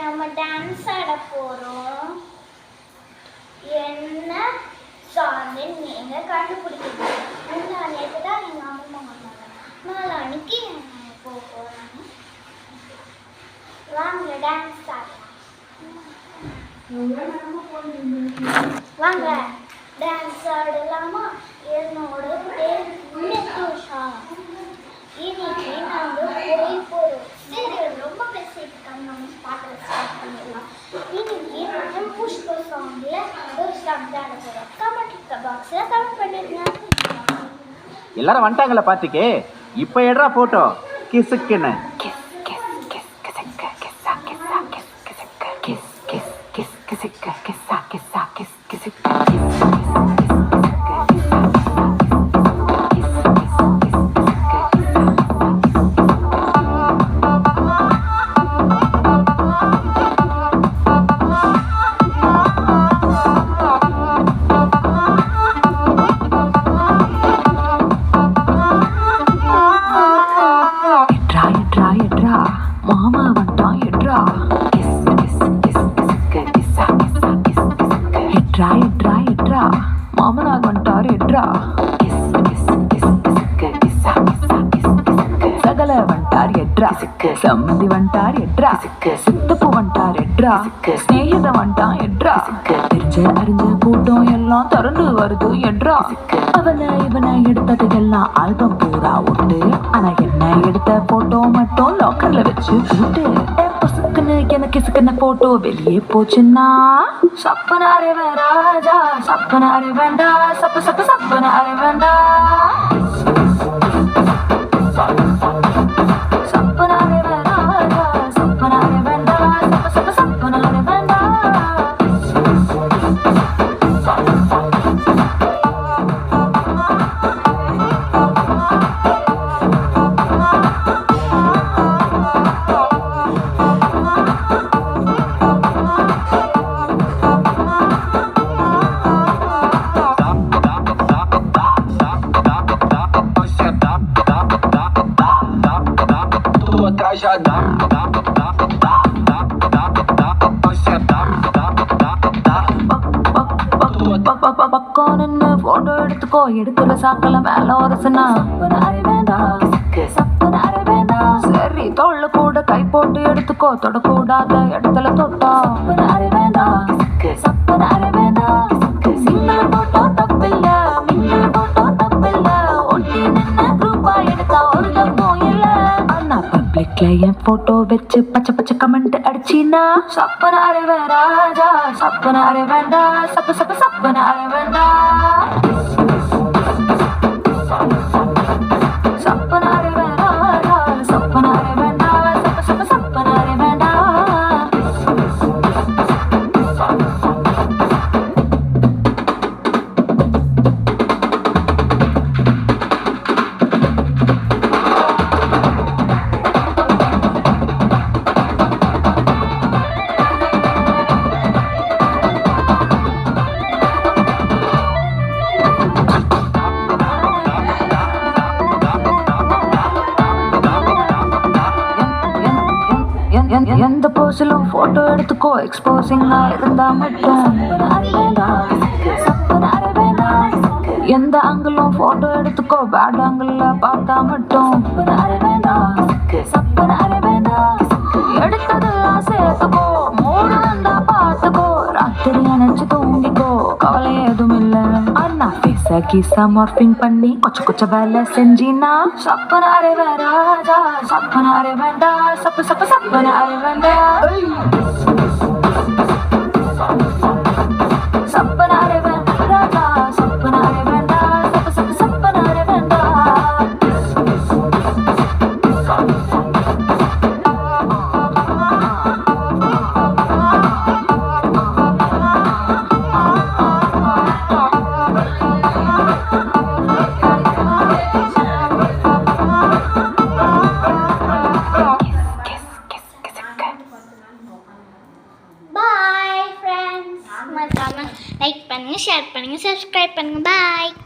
நம்ம டான்ஸ் ஆட போறோம். என்ன சாங் நீங்க கண்டுபிடிக்கணும். நேற்று தான் எங்க அம்மா வந்தாங்க. நாளைக்கு போறாங்க. வாங்க டான்ஸ் ஆடலாம். வாங்க டான்ஸ் ஆடலாமா? என்னோட பேர் நிதோஷா. இன்னைக்கு நாங்கள் போய் போகிறோம். சரி, ரொம்ப பேசிட்டு நம்ம பாட்டில் ஸ்டார்ட் பண்ணிடலாம். இன்னைக்கு நம்ம புஷ்ப சாங்கில் ஒரு ஸ்டாப் தான் ஆட போகிறோம். கமெண்ட் பாக்ஸில் கமெண்ட் பண்ணிடுங்க. எல்லாரும் வந்துட்டாங்களா பாத்துக்கே? இப்போ எடுறா போட்டோ கிசுக்குன்னு. மாமா வந்துட்டான் எட்ரா. எட்ரா எட்ரா எட்ரா மாமனார் வந்துட்டார் எட்ரா. சகல வந்துட்டார் எட்ரா. சம்மந்தி வந்துட்டார் எட்ரா. சித்தப்பு வந்துட்டார் எட்ரா. ஸ்நேகித வந்துட்டான் எட்ரா. தெரிஞ்ச அறிஞ்ச கூட்டம் எல்லாம் திறந்து வருது எட்ரா. அவனை இவனை எடுத்தது எல்லாம் ஆல்பம் பூரா உண்டு. ஆனா என்ன எடுத்த போட்டோ மட்டும் லாக்கர்ல வச்சு விட்டு எனக்கு சிக்கன போட்டோ வெளியே போச்சுன்னா சப்பனாரே ராஜா சப்பனாரே வேண்டா சப்பு சப்பு சப்பனாரே வேண்டா. சப்பனாரே ராஜா சப்பனாரே வேண்டா சப்பு சப்பு சப்பனாரே வேண்டா. பக்கம் நின்று போட்டோ எடுத்துக்கோ. எடுத்துல சாக்கல மேல ஒரசுனா சரி தோல்ல கூட கை போட்டு எடுத்துக்கோ. தொடக்கூடாத இடத்துல தொட்டா சிங்கிள் போட்டோ தப்பில்ல மிங்கிள் போட்டோ தப்பில்ல. ஒட்டி நின்று குரூப்பா எடுத்தா ஒரு தப்பும் இல்ல. ஆனா பப்ளிக்ல என் போட்டோ வச்சு பச்சை பச்சை கமெண்ட் அடிச்சினா சப்பனாரே ராஜா சப்பனாரே வேண்டா சப்பு சப்பு சப்பனாரே வேண்டா. சப்பனாரே ராஜா சப்பனாரே வேண்டா சப்பு சப்பு சப்பனாரே வேண்டா. எந்த போஸிலும் போட்டோ எடுத்துக்கோ. எக்ஸ்போசிங்கா இருந்தா மட்டும் எந்த ஆங்கிளும் போட்டோ எடுத்துக்கோ. பேட் ஆங்கிள் பார்த்தா மட்டும் எடுத்ததெல்லாம் சேர்த்துக்கோ. மூடு வந்தா பார்த்துக்கோ. ராத்திரி நினைச்சு தூங்கிக்கோ. கவலை எதுவும் இல்ல. அண்ணா பேச கீசா மார்பிங் பண்ணி கொச்ச கொச்ச வேலை செஞ்சினா சப்பனாரே ராஜா சப்பனாரே வேண்டா சப்பு சப்பு சப்பனாரே வேண்டா.